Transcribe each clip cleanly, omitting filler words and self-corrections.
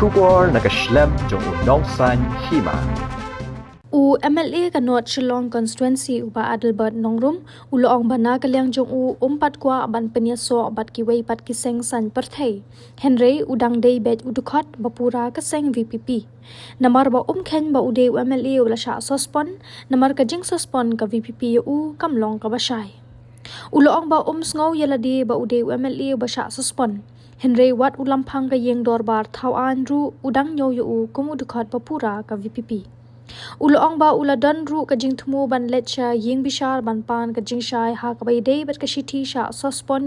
Shubor nakaslem jong nongsan Hima. MLA kanot Shillong constituency uba Adelbert nongrum uloong bana kalyang jong umpat kwa ban penyaso bat kiwei pat kiseng san perthei Henry udang day bet udukot bapura kaseng VPP namar ba ken ba ude MLA ula sha sospon namar ka jing sospon ka VPP kamlong ka basai uloong ba sngow yaladi ba ude MLA ba sha sospon Henry wat Lamphang ka yeng dorbar thawan ru udang Ñiew kumudukot bapura ka VPP Uloong ba uladan ru ka jing thumu ban lecha ying bishar ban pan ka jing shai ha ka bai dei bat ka shithi sha sospon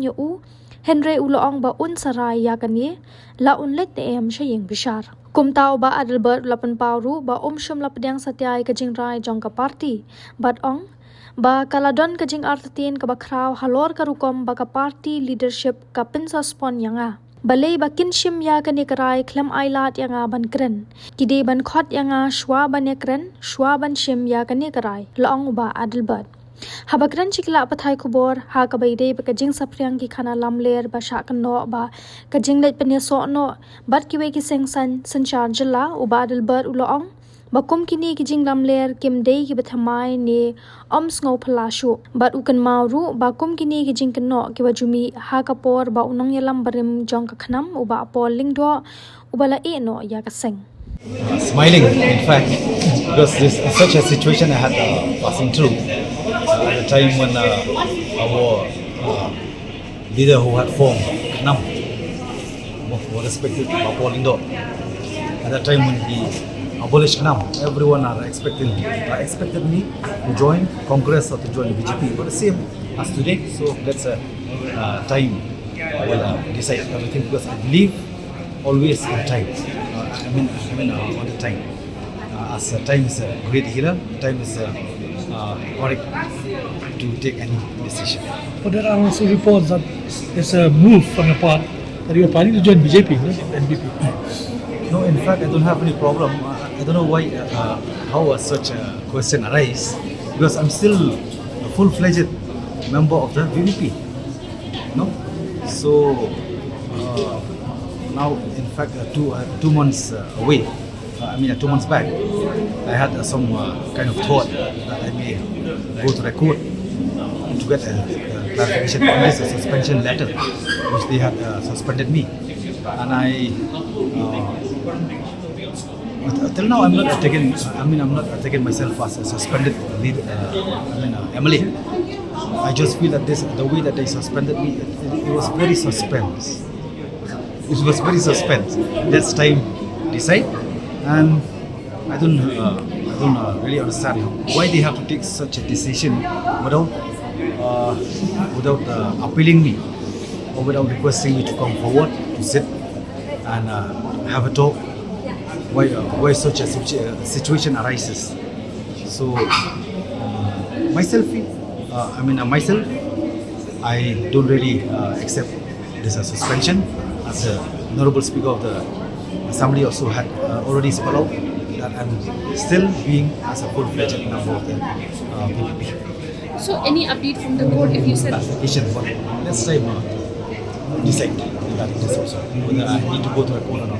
Henry uloong ba sarai ya kani la let em sha ying bishar Kumta ba Adelbert lapan pauru ba shum lapdyang satyai ka jing rai jong ka party bat ong ba kaladon ka jing artatin ka bakraw halor ka rukom ba ka party leadership ka pin sospon yanga Balay ba kinshim ya kani karai klam ailat yanga ban kren kide ban khot yanga shwa ban yakren shwa ban shim ya kani karai laong ba Adelbert habakran chikla pathai kubor ha ka bai dei ba ka jing sapryang ki khana lamler ba sha kan no ba ka jing let pene so no bat ki we ki sengsan sanchar jilla uba Adelbert uloong bakum kini ki jing lamler kim dei ki bathamai ne sngow phalashu bat ukan mauru bakum kini ki jing kno ki wajumi ha kapor ba unong yalam barim jong ka khnam uba apol lingdo ubala e no ya ka seng smiling in fact because this is such a situation I had passing through at the time when our leader who had formed Nam was respected apol lindo at that time when he abolished Nam, everyone expected me to join Congress or to join BJP. But the same as today, so that's a time I will decide everything because I believe always in time. On the time. As time is a great healer, time is correct to take any decision. But there are also reports that there's a move from your part that you are planning to join BJP, NBP. No, in fact, I don't have any problem. I don't know why, how such a question arises, because I'm still a full-fledged member of the VVP. No, so now, in fact, 2 months away. 2 months back, I had some kind of thought that I may go to the court to get a clarification on this suspension letter, which they had suspended me, and till now, I'm not taking myself as a suspended lead, MLA. I just feel that the way that they suspended me, it was very suspense. It was very suspense. That's time decide, and I don't really understand why they have to take such a decision without appealing me or without requesting me to come forward to sit and have a talk. Why such a situation arises. So myself, I don't really accept this suspension. As a honorable speaker of the assembly also had already spelled out that I'm still being as a full-fledged member of the PPP. So any update from the court if you said clarification, but let's say decide regarding this also whether I need to go to a court or not.